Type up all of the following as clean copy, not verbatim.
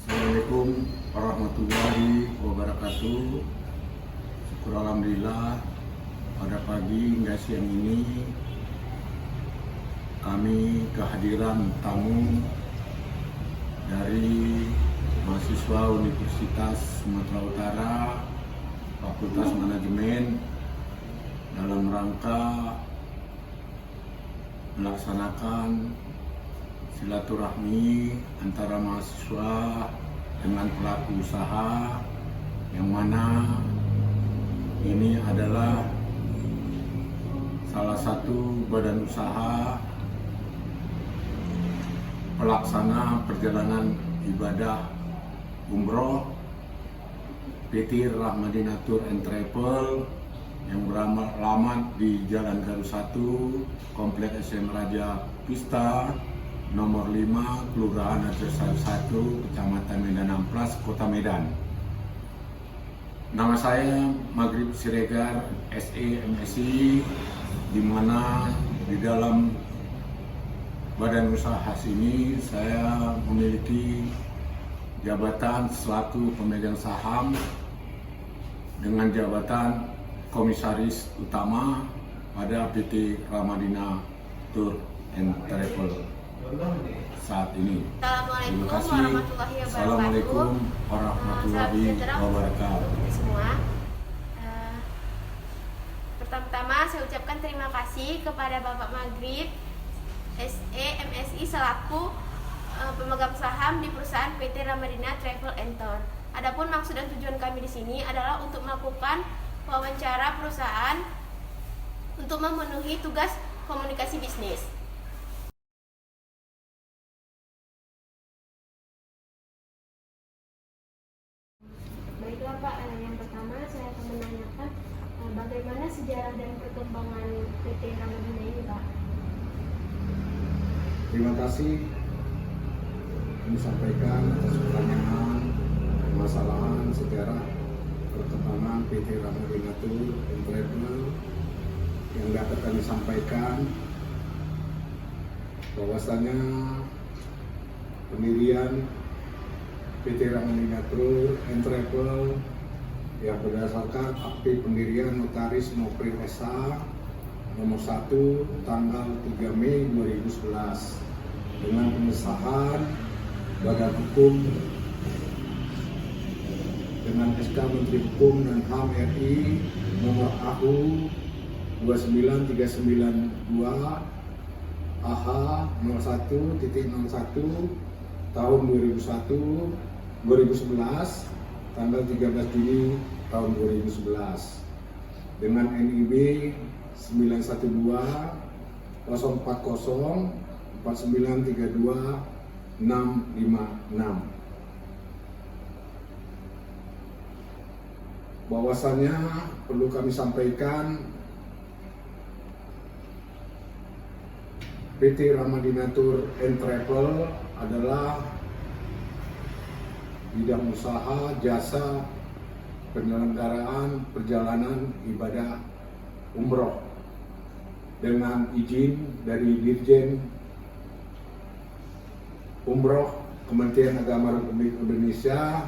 Assalamualaikum warahmatullahi wabarakatuh. Syukur alhamdulillah pada pagi hingga siang ini kami kehadiran tamu dari mahasiswa Universitas Sumatera Utara Fakultas Manajemen dalam rangka melaksanakan silaturahmi antara mahasiswa dengan pelaku usaha, yang mana ini adalah salah satu badan usaha pelaksana perjalanan ibadah umroh PT Rahmadina Tour and Travel yang beralamat di Jalan Garuh 1, Komplek SM Raja Pista, nomor 5, Kelurahan Arjosari 1, Kecamatan Medan Amplas, Kota Medan. Nama saya Maghrib Siregar, SE MSI, di mana di dalam badan usaha ini saya memiliki jabatan selaku pemegang saham dengan jabatan komisaris utama pada PT Rahmadina Tour and Travel saat ini. Terima kasih. Assalamualaikum warahmatullahi wabarakatuh. Semua. Pertama-tama saya ucapkan terima kasih kepada Bapak Maghrib SE MSI selaku pemegang saham di perusahaan PT Rahmadina Travel and Tour. Adapun maksud dan tujuan kami di sini adalah untuk melakukan wawancara perusahaan untuk memenuhi tugas komunikasi bisnis. Baiklah Pak, yang pertama saya akan menanyakan bagaimana sejarah dan perkembangan PT Rahmadina ini Pak? Terima kasih kami sampaikan atas pertanyaan permasalahan sejarah perkembangan PT Rahmadina Tour and Travel yang dapat kami sampaikan bahwasanya pendirian PT Rahmadina Tour and Travel yang berdasarkan akte pendirian Notaris Nopri SA nomor 1 tanggal 3 Mei 2011 dengan pengesahan Badan Hukum dengan SK Menteri Hukum dan HAM RI nomor AU 29392 AH 01.01 tahun 2011 tanggal 13 Juni tahun 2011 dengan NIB 912 040 4932 656. Bahwasannya perlu kami sampaikan PT Rahmadina Tour and Travel adalah bidang usaha jasa penyelenggaraan perjalanan ibadah umroh dengan izin dari Dirjen Umroh Kementerian Agama Republik Indonesia.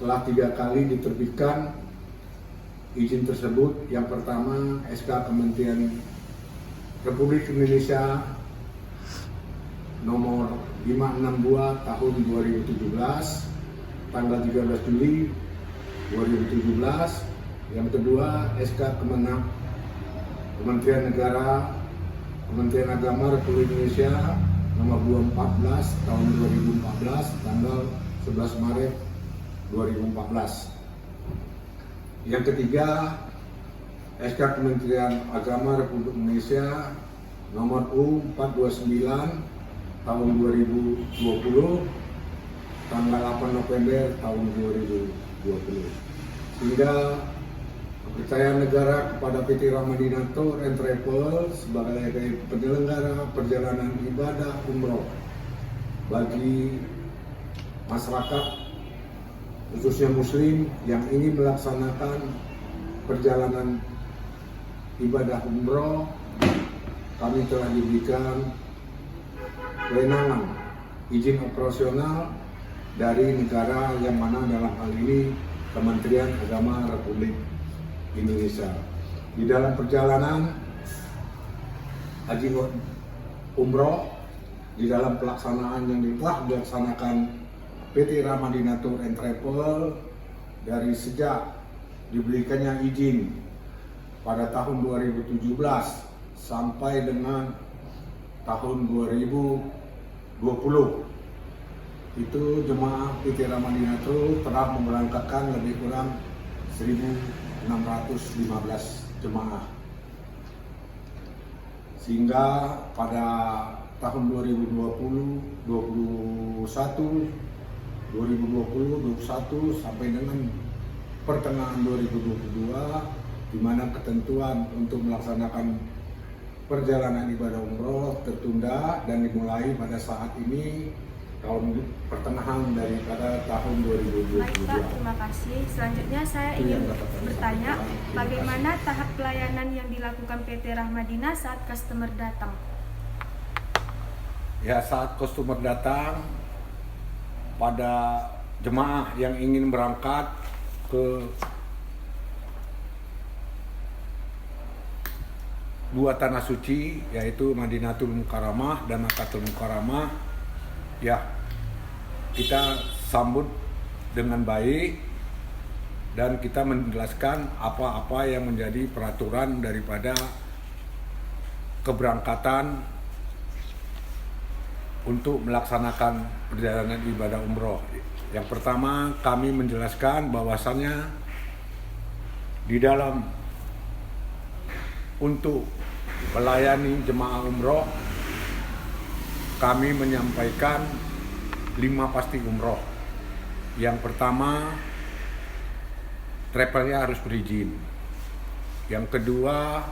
Telah 3 kali diterbitkan izin tersebut. Yang pertama SK Kementerian Republik Indonesia nomor 562 tahun 2017 tanggal 13 Juli 2017. Yang kedua SK Kementerian Agama Republik Indonesia nomor 214 tahun 2014 tanggal 11 Maret 2014. Yang ketiga, SK Kementerian Agama Republik Indonesia nomor U429 tahun 2020 tanggal 8 November tahun 2020. Sehingga kepercayaan negara kepada PT Ramadina Tour and Travel sebagai penyelenggara perjalanan ibadah umroh bagi masyarakat khususnya muslim yang ingin melaksanakan perjalanan ibadah umroh, kami telah diberikan kewenangan izin operasional dari negara yang mana dalam hal ini Kementerian Agama Republik Indonesia. Di dalam perjalanan haji umroh, di dalam pelaksanaan yang telah dilaksanakan PT Ramadina Tour and Travel dari sejak diberikannya izin pada tahun 2017 sampai dengan tahun 2020 itu jemaah PT Ramadina Tour telah memberangkatkan lebih kurang 1.615 jemaah. Sehingga pada tahun 2020, 2021 sampai dengan pertengahan 2022 di mana ketentuan untuk melaksanakan perjalanan ibadah umroh tertunda dan dimulai pada saat ini tahun pertengahan daripada tahun 2022. Baik Pak, terima kasih. Selanjutnya saya ingin bertanya, bagaimana tahap pelayanan yang dilakukan PT Ramadina saat customer datang? Ya, saat customer datang pada jemaah yang ingin berangkat ke dua tanah suci yaitu Madinatul Mukarramah dan Makkatul Mukarramah, ya kita sambut dengan baik dan kita menjelaskan apa-apa yang menjadi peraturan daripada keberangkatan untuk melaksanakan perjalanan ibadah umroh. Yang pertama, kami menjelaskan bahwasannya di dalam untuk melayani jemaah umroh kami menyampaikan 5 pasti umroh. Yang pertama, travelnya harus berizin. Yang kedua,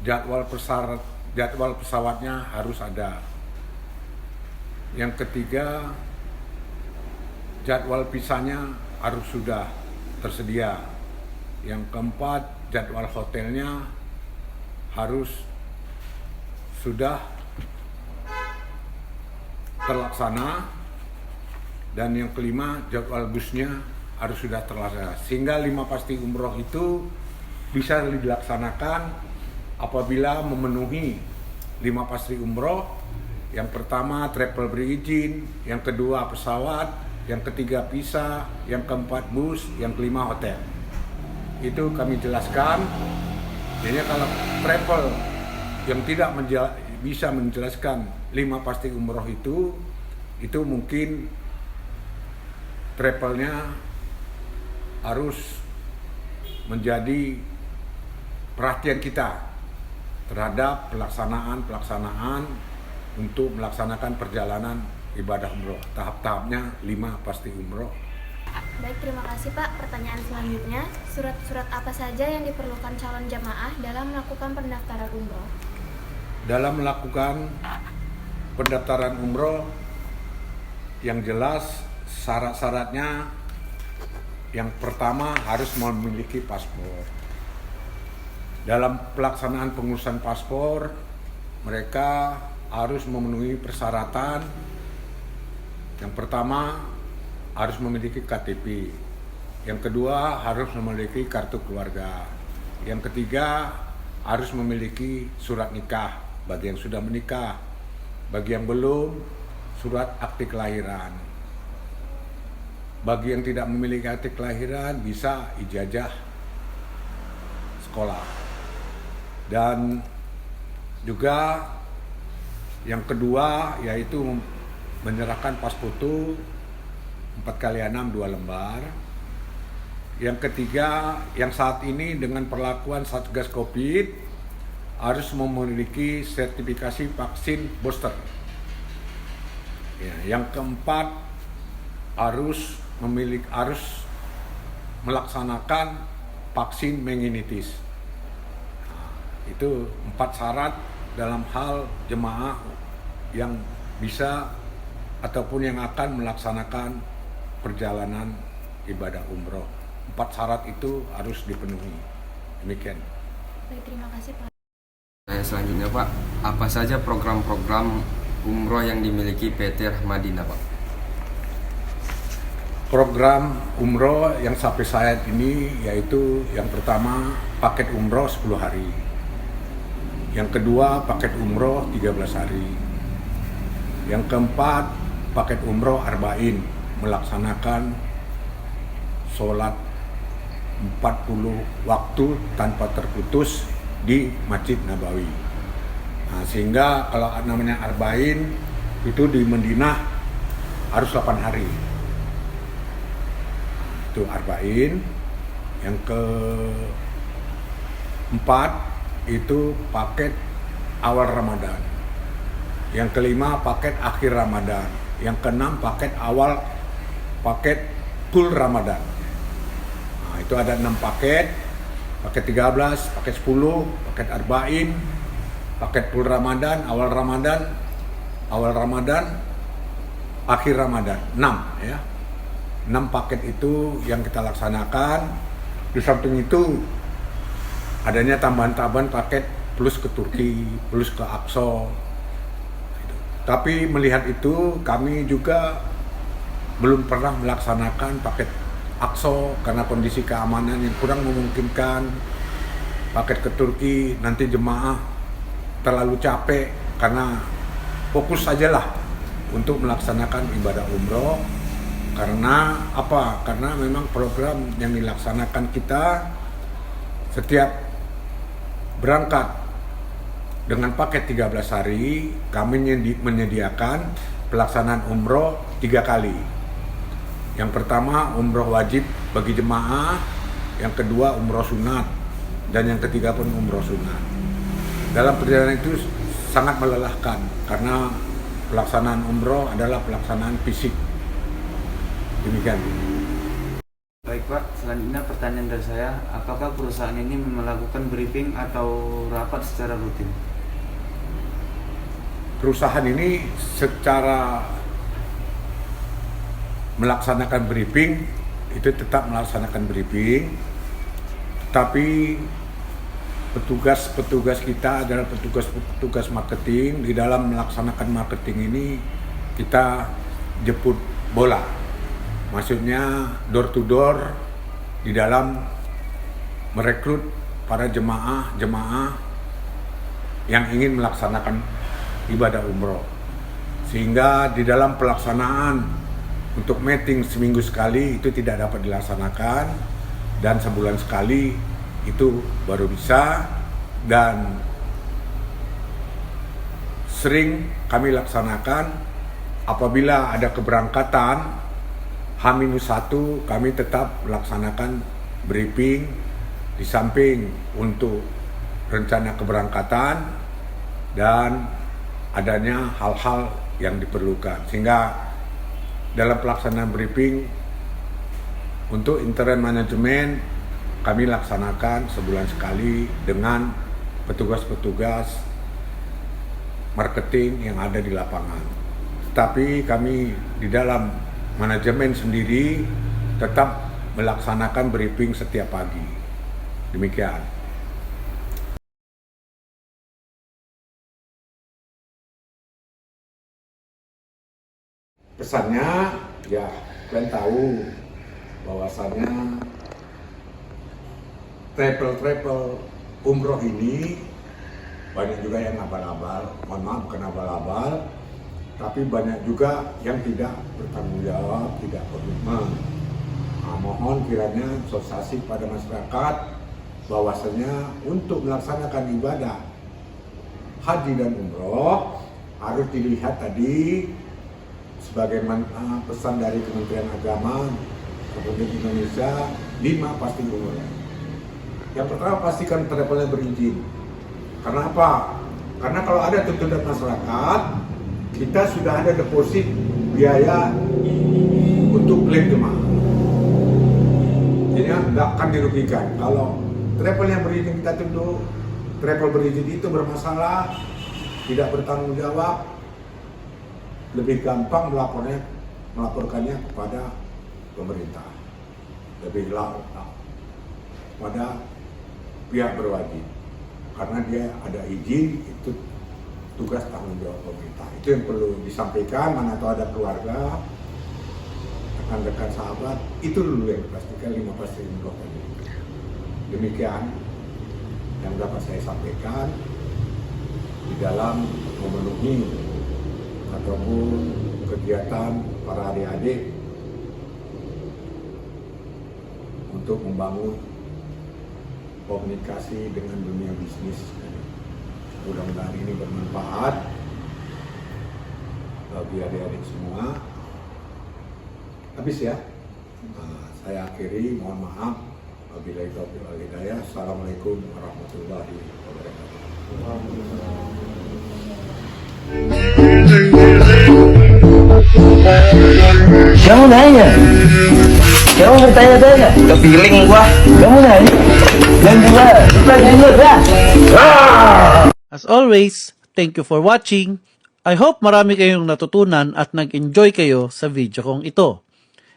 jadwal pesawatnya harus ada. Yang ketiga, jadwal visanya harus sudah tersedia. Yang keempat, jadwal hotelnya harus sudah terlaksana, dan yang kelima jadwal busnya harus sudah terlaksana. Sehingga 5 pasti umroh itu bisa dilaksanakan apabila memenuhi 5 pasti umroh. Yang pertama travel berizin, yang kedua pesawat, yang ketiga visa, yang keempat bus, yang kelima hotel. Itu kami jelaskan. Jadi kalau travel yang tidak bisa menjelaskan 5 pasti umroh itu mungkin travelnya harus menjadi perhatian kita terhadap pelaksanaan untuk melaksanakan perjalanan ibadah umroh. Tahap-tahapnya 5 pasti umroh. Baik, terima kasih Pak. Pertanyaan selanjutnya, surat-surat apa saja yang diperlukan calon jamaah dalam melakukan pendaftaran umroh? Dalam melakukan pendaftaran umroh, yang jelas syarat-syaratnya yang pertama harus memiliki paspor. Dalam pelaksanaan pengurusan paspor, mereka harus memenuhi persyaratan. Yang pertama harus memiliki KTP. Yang kedua harus memiliki kartu keluarga. Yang ketiga harus memiliki surat nikah bagi yang sudah menikah. Bagi yang belum, surat akte kelahiran. Bagi yang tidak memiliki akte kelahiran bisa ijazah sekolah. Dan juga yang kedua yaitu menyerahkan pas foto 4x6 2 lembar. Yang ketiga, yang saat ini dengan perlakuan Satgas Covid harus memiliki sertifikasi vaksin booster. Ya, yang keempat, harus melaksanakan vaksin meningitis. Nah, itu 4 syarat dalam hal jemaah yang bisa ataupun yang akan melaksanakan perjalanan ibadah umroh. 4 syarat itu harus dipenuhi. Demikian. Baik, terima kasih Pak. Selanjutnya Pak, apa saja program-program umroh yang dimiliki PT Rahmadina Pak? Program umroh yang sampai saat ini yaitu yang pertama paket umroh 10 hari. Yang kedua paket umroh 13 hari. Yang keempat paket umroh arba'in, melaksanakan sholat 40 waktu tanpa terputus di Masjid Nabawi. Nah, sehingga kalau namanya arba'in itu di Madinah harus 8 hari. Itu arba'in. Yang keempat itu paket awal Ramadan. Yang kelima paket akhir Ramadan. Yang keenam paket full Ramadan. Nah, itu ada 6 paket 13, paket 10, paket arba'in, paket full Ramadan, awal Ramadan, akhir Ramadan. 6 ya. 6 paket itu yang kita laksanakan. Di samping itu adanya tambahan-tambahan paket plus ke Turki, plus ke Aqsa. Tapi melihat itu kami juga belum pernah melaksanakan paket Aqsa karena kondisi keamanan yang kurang memungkinkan. Paket ke Turki nanti jemaah terlalu capek karena fokus sajalah untuk melaksanakan ibadah umroh. Karena apa? Karena memang program yang dilaksanakan kita setiap berangkat dengan paket 13 hari, kami menyediakan pelaksanaan umroh 3 kali. Yang pertama umroh wajib bagi jemaah, yang kedua umroh sunat, dan yang ketiga pun umroh sunat. Dalam perjalanan itu sangat melelahkan karena pelaksanaan umroh adalah pelaksanaan fisik. Demikian. Baik Pak, selanjutnya pertanyaan dari saya, apakah perusahaan ini melakukan briefing atau rapat secara rutin? Perusahaan ini secara melaksanakan briefing, itu tetap melaksanakan briefing, tapi petugas-petugas kita adalah petugas marketing. Di dalam melaksanakan marketing ini kita jemput bola, maksudnya door to door di dalam merekrut para jemaah yang ingin melaksanakan ibadah umroh, sehingga di dalam pelaksanaan untuk meeting seminggu sekali itu tidak dapat dilaksanakan, dan sebulan sekali itu baru bisa. Dan sering kami laksanakan apabila ada keberangkatan H-1, kami tetap melaksanakan briefing di samping untuk rencana keberangkatan dan adanya hal-hal yang diperlukan, sehingga dalam pelaksanaan briefing untuk interim manajemen kami laksanakan sebulan sekali dengan petugas-petugas marketing yang ada di lapangan. Tetapi kami di dalam manajemen sendiri tetap melaksanakan briefing setiap pagi. Demikian. Pesannya ya kalian tahu bahwasannya travel umroh ini banyak juga yang abal-abal, mohon maaf bukan abal-abal, tapi banyak juga yang tidak bertanggung jawab, tidak komitmen. Nah, mohon kiranya sosialisasi pada masyarakat bahwasanya untuk melaksanakan ibadah haji dan umroh harus dilihat tadi sebagaimana pesan dari Kementerian Agama, kemudian Republik Indonesia 5 pasti umroh. Yang pertama pastikan travelnya berizin. Karena apa? Karena kalau ada tuntutan masyarakat, kita sudah ada deposit biaya untuk klaim jemaah. Jadi nggak akan dirugikan. Kalau travel yang berizin kita tunduk, travel berizin itu bermasalah, tidak bertanggung jawab, lebih gampang melaporkannya kepada pemerintah, lebih lama pada pihak berwajib, karena dia ada izin, itu tugas tanggung jawab pemerintah. Itu yang perlu disampaikan. Mana tahu ada keluarga, rekan-rekan sahabat, itu dulu yang dipastikan 5 pasti umroh tadi. Demikian yang dapat saya sampaikan di dalam memenuhi ataupun kegiatan para adik-adik untuk membangun komunikasi dengan dunia bisnis. Mudah-mudahan ini bermanfaat bagi adik-adik semua. Habis ya. Saya akhiri, mohon maaf. Wabillahi taufiq wal hidayah. Assalamualaikum warahmatullahi wabarakatuh. Kamu nanya, kamu bertanya-tanya, kepiling gua. Kamu nanya, dan juga ya. As always, thank you for watching. I hope marami kayong natutunan at nag-enjoy kayo sa video kong ito.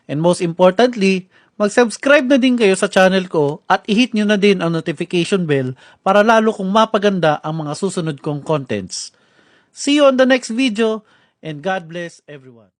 And most importantly, mag-subscribe na din kayo sa channel ko at i-hit nyo na din ang notification bell para lalo kong mapaganda ang mga susunod kong contents. See you on the next video and God bless everyone.